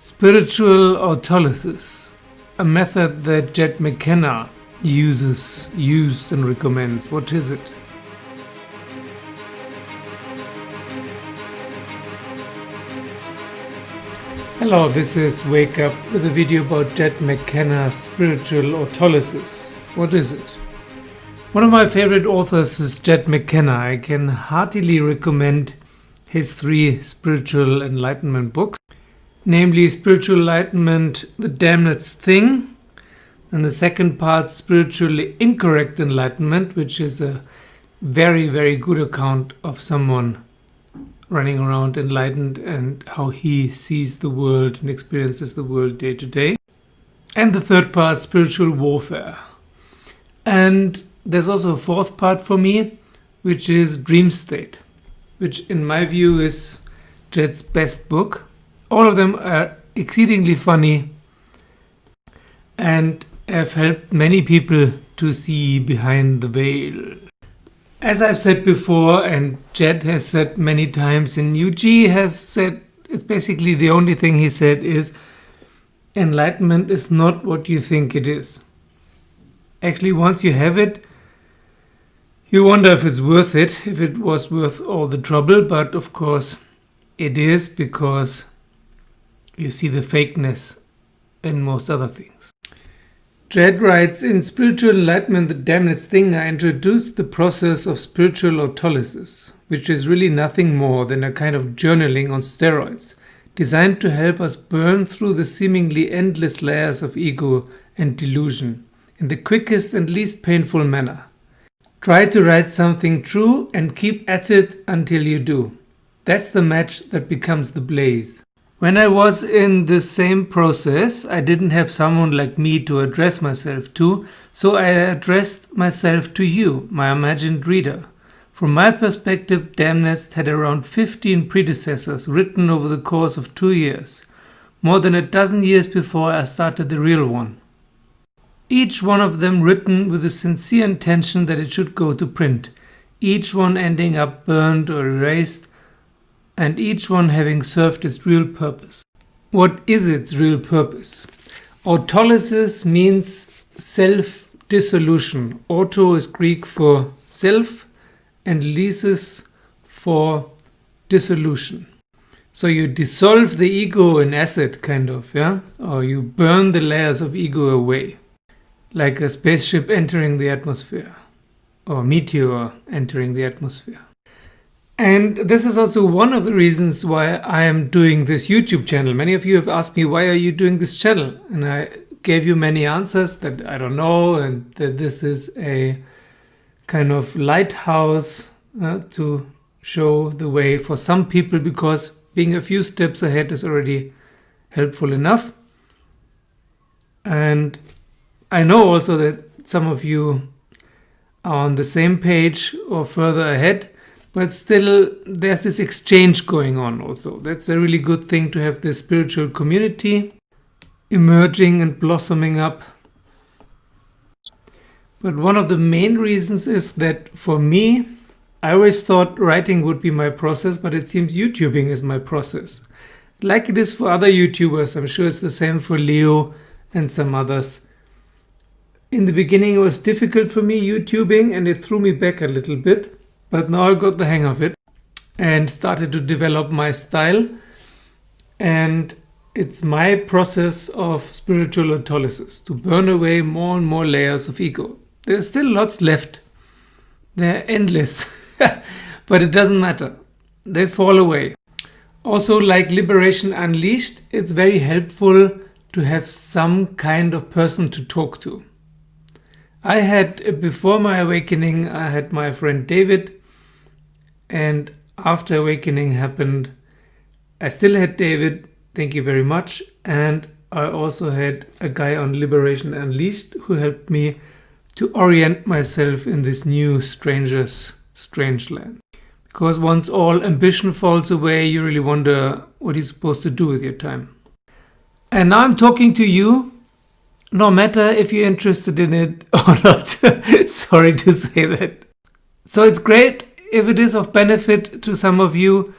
Spiritual autolysis, a method that Jed McKenna used and recommends. What is it? Hello, this is Wake Up with a video about Jed McKenna's spiritual autolysis. What is it? One of my favorite authors is Jed McKenna. I can heartily recommend his 3 spiritual enlightenment books, namely Spiritual Enlightenment The Damnedst Thing, and the second part, Spiritually Incorrect Enlightenment, which is a very, very good account of someone running around enlightened and how he sees the world and experiences the world day to day. And the third part, Spiritual Warfare. And there's also a fourth part for me, which is Dream State, which in my view is Jed's best book. All of them are exceedingly funny and have helped many people to see behind the veil. As I've said before, and Jed has said many times, and UG has said, it's basically the only thing he said is, enlightenment is not what you think it is. Actually, once you have it, you wonder if it's worth it, if it was worth all the trouble, but of course it is, because you see the fakeness in most other things. Jed writes, in Spiritual Enlightenment The Damnedst Thing, I introduced the process of spiritual autolysis, which is really nothing more than a kind of journaling on steroids, designed to help us burn through the seemingly endless layers of ego and delusion in the quickest and least painful manner. Try to write something true and keep at it until you do. That's the match that becomes the blaze. When I was in the same process, I didn't have someone like me to address myself to, so I addressed myself to you, my imagined reader. From my perspective, Damnedst had around 15 predecessors written over the course of 2 years, more than a dozen years before I started the real one. Each one of them written with the sincere intention that it should go to print, each one ending up burned or erased, and each one having served its real purpose. What is its real purpose? Autolysis means self-dissolution. Auto is Greek for self and lysis for dissolution. So you dissolve the ego in acid, kind of, yeah? Or you burn the layers of ego away, like a spaceship entering the atmosphere, or a meteor entering the atmosphere. And this is also one of the reasons why I am doing this YouTube channel. Many of you have asked me, why are you doing this channel? And I gave you many answers that I don't know, and that this is a kind of lighthouse to show the way for some people, because being a few steps ahead is already helpful enough. And I know also that some of you are on the same page or further ahead, but still there's this exchange going on also. That's a really good thing, to have this spiritual community emerging and blossoming up. But one of the main reasons is that for me, I always thought writing would be my process, but it seems YouTubing is my process. Like it is for other YouTubers. I'm sure it's the same for Leo and some others. In the beginning it was difficult for me, YouTubing, and it threw me back a little bit. But now I got the hang of it and started to develop my style. And it's my process of spiritual autolysis, to burn away more and more layers of ego. There's still lots left. They're endless. But it doesn't matter. They fall away. Also, like Liberation Unleashed, it's very helpful to have some kind of person to talk to. I had, before my awakening, I had my friend David. And after awakening happened, I still had David, thank you very much. And I also had a guy on Liberation Unleashed who helped me to orient myself in this new strange land. Because once all ambition falls away, you really wonder what you're supposed to do with your time. And now I'm talking to you, no matter if you're interested in it or not. Sorry to say that. So it's great if it is of benefit to some of you,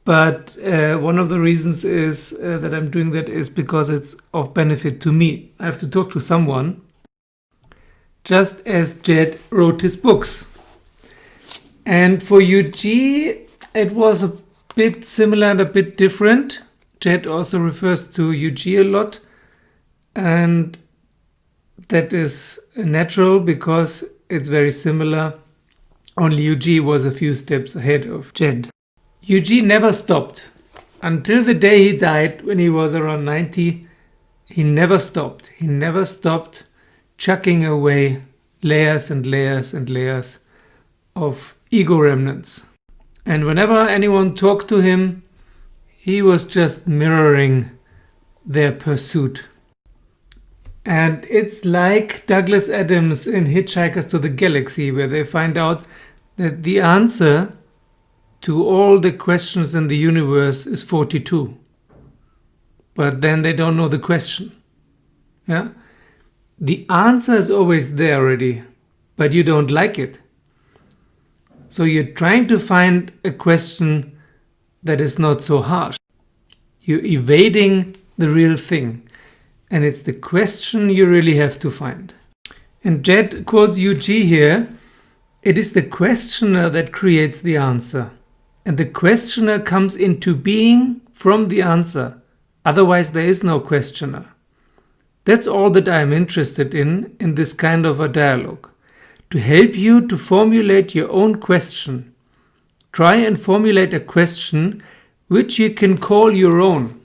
But one of the reasons is that I'm doing that is because it's of benefit to me. I have to talk to someone, just as Jed wrote his books. And for UG, it was a bit similar and a bit different. Jed also refers to UG a lot. And that is natural because it's very similar. Only UG was a few steps ahead of Jed. UG never stopped. Until the day he died, when he was around 90, he never stopped. He never stopped chucking away layers and layers and layers of ego remnants. And whenever anyone talked to him, he was just mirroring their pursuit. And it's like Douglas Adams in Hitchhikers to the Galaxy, where they find out that the answer to all the questions in the universe is 42. But then they don't know the question. Yeah? The answer is always there already, but you don't like it. So you're trying to find a question that is not so harsh. You're evading the real thing. And it's the question you really have to find. And Jed quotes UG here. It is the questioner that creates the answer. And the questioner comes into being from the answer. Otherwise, there is no questioner. That's all that I am interested in this kind of a dialogue. To help you to formulate your own question. Try and formulate a question which you can call your own.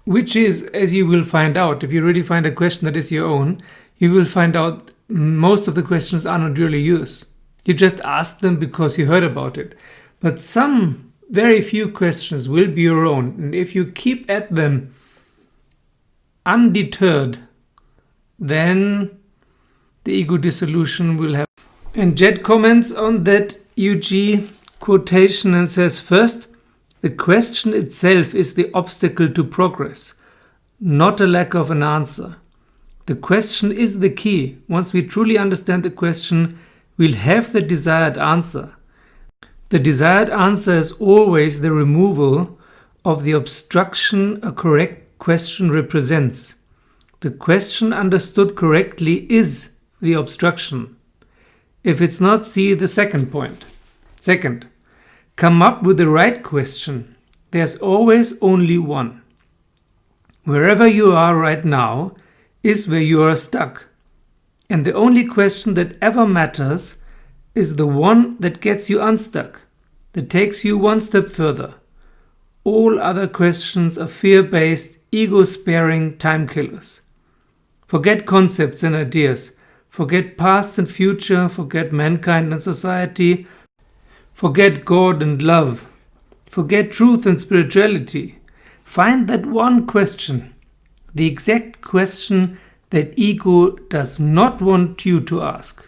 Which is, as you will find out, if you really find a question that is your own, you will find out most of the questions are not really yours. You just ask them because you heard about it. But some very few questions will be your own. And if you keep at them undeterred, then the ego dissolution will happen. And Jed comments on that UG quotation and says, first, the question itself is the obstacle to progress, not a lack of an answer. The question is the key. Once we truly understand the question, we'll have the desired answer. The desired answer is always the removal of the obstruction a correct question represents. The question understood correctly is the obstruction. If it's not, see the second point. Second, come up with the right question. There's always only one. Wherever you are right now is where you are stuck. And the only question that ever matters is the one that gets you unstuck, that takes you one step further. All other questions are fear-based, ego-sparing time killers. Forget concepts and ideas. Forget past and future. Forget mankind and society. Forget God and love. Forget truth and spirituality. Find that one question, the exact question that ego does not want you to ask.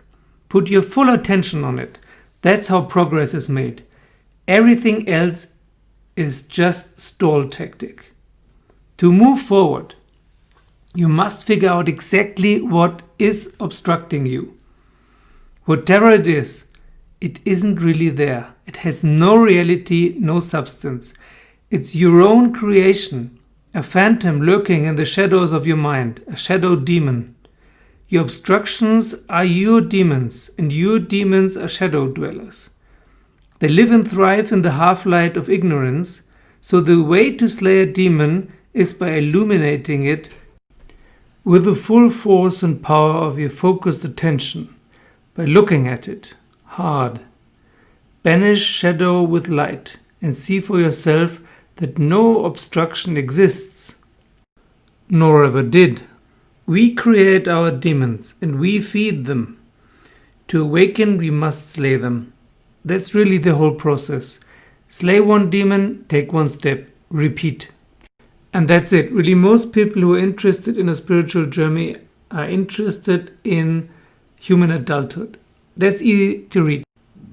Put your full attention on it. That's how progress is made. Everything else is just stall tactic. To move forward, you must figure out exactly what is obstructing you. Whatever it is, it isn't really there. It has no reality, no substance. It's your own creation, a phantom lurking in the shadows of your mind, a shadow demon. Your obstructions are your demons, and your demons are shadow dwellers. They live and thrive in the half-light of ignorance, so the way to slay a demon is by illuminating it with the full force and power of your focused attention, by looking at it hard. Banish shadow with light and see for yourself that no obstruction exists, nor ever did. We create our demons and we feed them. To awaken, we must slay them. That's really the whole process. Slay one demon, take one step, repeat. And that's it. Really, most people who are interested in a spiritual journey are interested in human adulthood. That's easy to read.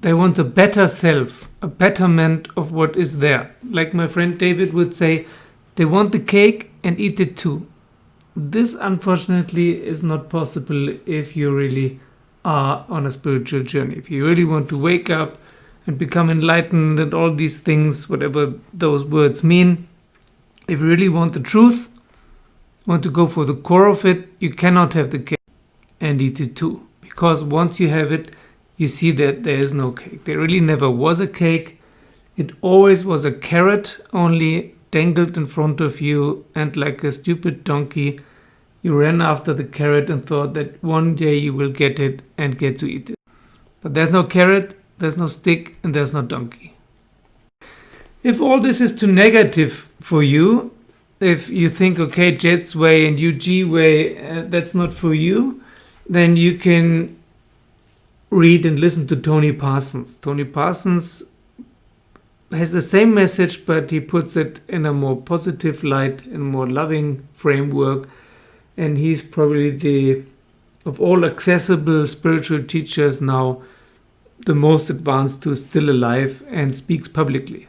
They want a better self, a betterment of what is there. Like my friend David would say, they want the cake and eat it too. This, unfortunately, is not possible if you really are on a spiritual journey. If you really want to wake up and become enlightened and all these things, whatever those words mean. If you really want the truth, want to go for the core of it, you cannot have the cake and eat it too. Because once you have it, you see that there is no cake. There really never was a cake. It always was a carrot, only dangled in front of you, and like a stupid donkey, you ran after the carrot and thought that one day you will get it and get to eat it. But there's no carrot, there's no stick, and there's no donkey. If all this is too negative for you, if you think, okay, Jed's way and UG way, that's not for you, then you can read and listen to Tony Parsons. Tony Parsons has the same message, but he puts it in a more positive light and more loving framework. And he's probably of all accessible spiritual teachers now, the most advanced who's still alive and speaks publicly.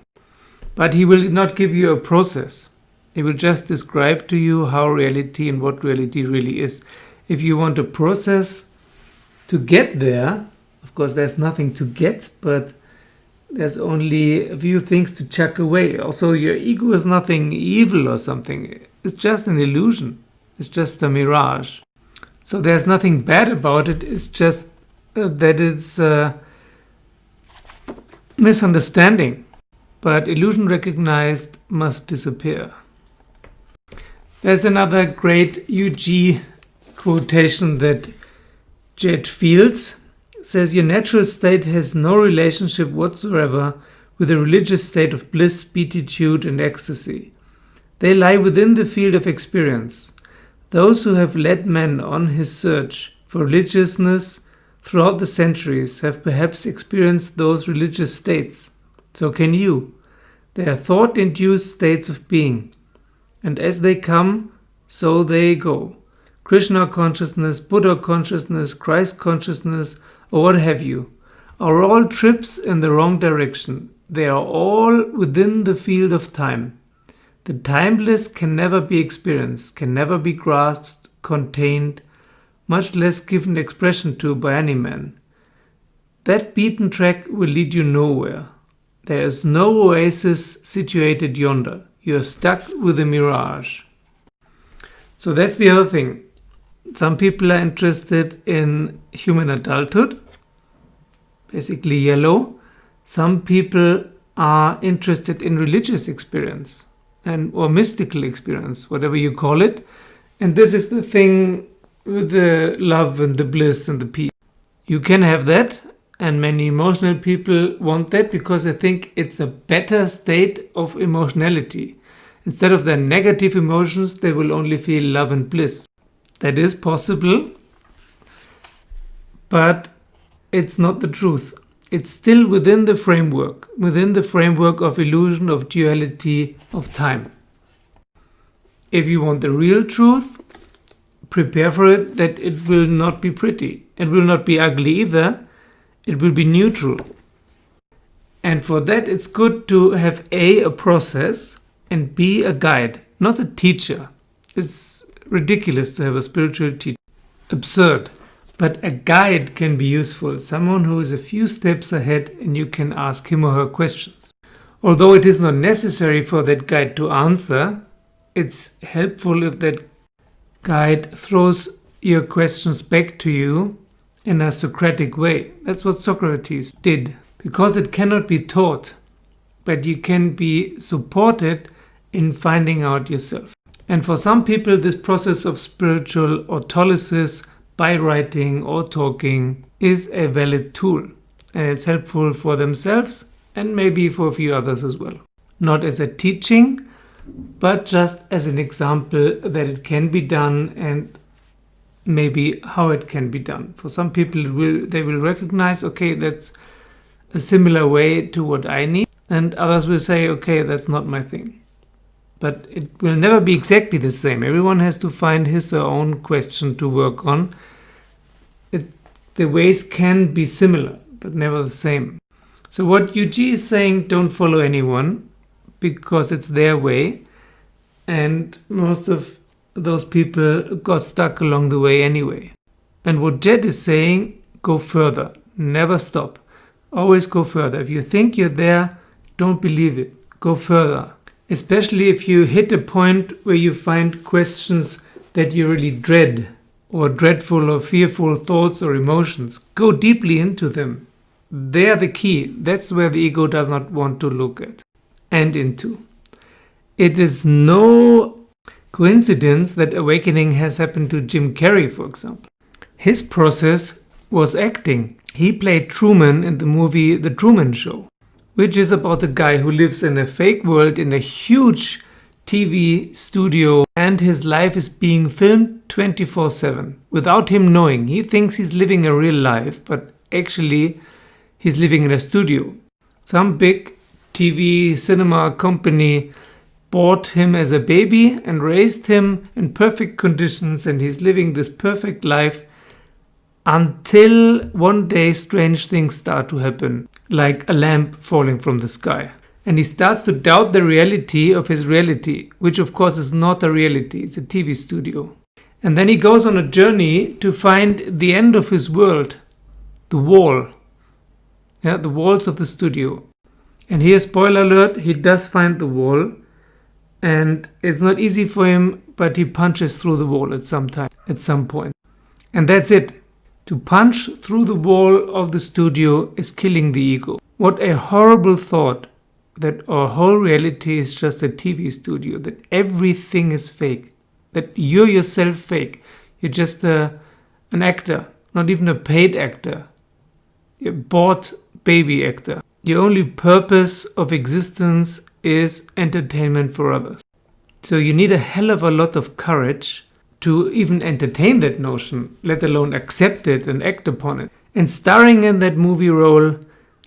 But he will not give you a process. He will just describe to you how reality and what reality really is. If you want a process to get there, of course there's nothing to get, but there's only a few things to chuck away. Also, your ego is nothing evil or something. It's just an illusion. It's just a mirage. So there's nothing bad about it. It's just that it's misunderstanding. But illusion recognized must disappear. There's another great UG quotation that Jed feels. It says, your natural state has no relationship whatsoever with a religious state of bliss, beatitude, and ecstasy. They lie within the field of experience. Those who have led man on his search for religiousness throughout the centuries have perhaps experienced those religious states. So can you. They are thought-induced states of being. And as they come, so they go. Krishna consciousness, Buddha consciousness, Christ consciousness, or what have you, are all trips in the wrong direction. They are all within the field of time. The timeless can never be experienced, can never be grasped, contained, much less given expression to by any man. That beaten track will lead you nowhere. There is no oasis situated yonder. You are stuck with a mirage. So that's the other thing. Some people are interested in human adulthood, basically yellow. Some people are interested in religious experience or mystical experience, whatever you call it. And this is the thing with the love and the bliss and the peace. You can have that, and many emotional people want that because they think it's a better state of emotionality. Instead of their negative emotions, they will only feel love and bliss. That is possible, but it's not the truth. It's still within the framework of illusion, of duality, of time. If you want the real truth, prepare for it that it will not be pretty. It will not be ugly either. It will be neutral. And for that, it's good to have a process and B, a guide, not a teacher. It's ridiculous to have a spiritual teacher. Absurd. But a guide can be useful, someone who is a few steps ahead and you can ask him or her questions. Although it is not necessary for that guide to answer, it's helpful if that guide throws your questions back to you in a Socratic way. That's what Socrates did. Because it cannot be taught, but you can be supported in finding out yourself. And for some people, this process of spiritual autolysis by writing or talking is a valid tool, and it's helpful for themselves and maybe for a few others as well. Not as a teaching, but just as an example that it can be done and maybe how it can be done. For some people, they will recognize, okay, that's a similar way to what I need, and others will say, okay, that's not my thing. But it will never be exactly the same. Everyone has to find his or her own question to work on. The ways can be similar, but never the same. So what UG is saying, don't follow anyone because it's their way. And most of those people got stuck along the way anyway. And what Jed is saying, go further, never stop. Always go further. If you think you're there, don't believe it. Go further. Especially if you hit a point where you find questions that you really dread, or dreadful or fearful thoughts or emotions. Go deeply into them. They are the key. That's where the ego does not want to look at and into. It is no coincidence that awakening has happened to Jim Carrey, for example. His process was acting. He played Truman in the movie The Truman Show, which is about a guy who lives in a fake world in a huge TV studio, and his life is being filmed 24/7 without him knowing. He thinks he's living a real life, but actually he's living in a studio. Some big TV cinema company bought him as a baby and raised him in perfect conditions, and he's living this perfect life until one day strange things start to happen, like a lamp falling from the sky. And he starts to doubt the reality of his reality, which of course is not a reality, it's a TV studio. And then he goes on a journey to find the end of his world, the wall. Yeah, the walls of the studio. And here, spoiler alert, he does find the wall. And it's not easy for him, but he punches through the wall at some point. And that's it. To punch through the wall of the studio is killing the ego. What a horrible thought, that our whole reality is just a TV studio, that everything is fake, that you're yourself fake. You're just an actor, not even a paid actor. You're a bought baby actor. Your only purpose of existence is entertainment for others. So you need a hell of a lot of courage to even entertain that notion, let alone accept it and act upon it. And starring in that movie role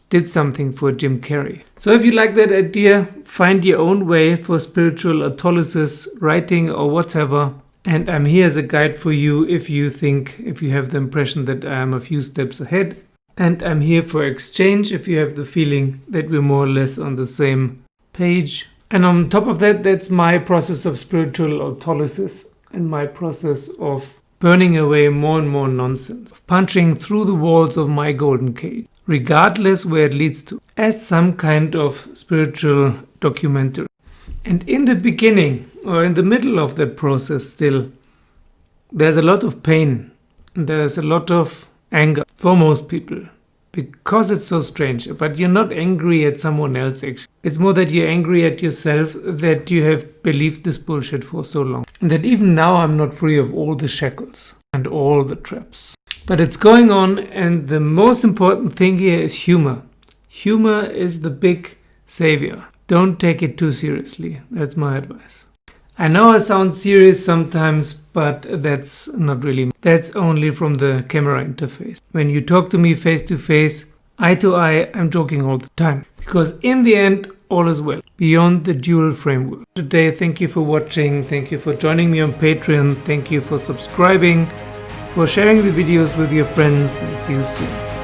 did something for Jim Carrey. So if you like that idea, find your own way for spiritual autolysis, writing or whatever. And I'm here as a guide for you if you have the impression that I am a few steps ahead. And I'm here for exchange if you have the feeling that we're more or less on the same page. And on top of that, that's my process of spiritual autolysis and my process of burning away more and more nonsense, punching through the walls of my golden cage, regardless where it leads to, as some kind of spiritual documentary. And in the beginning, or in the middle of that process still, there's a lot of pain, and there's a lot of anger for most people, because it's so strange. But you're not angry at someone else, actually. It's more that you're angry at yourself that you have believed this bullshit for so long. And that even now I'm not free of all the shackles and all the traps. But it's going on, and the most important thing here is humor. Humor is the big savior. Don't take it too seriously. That's my advice. I know I sound serious sometimes, but that's not really. That's only from the camera interface. When you talk to me face to face, eye to eye, I'm joking all the time. Because in the end, all is well. Beyond the dual framework. Today, thank you for watching. Thank you for joining me on Patreon. Thank you for subscribing, for sharing the videos with your friends, and see you soon.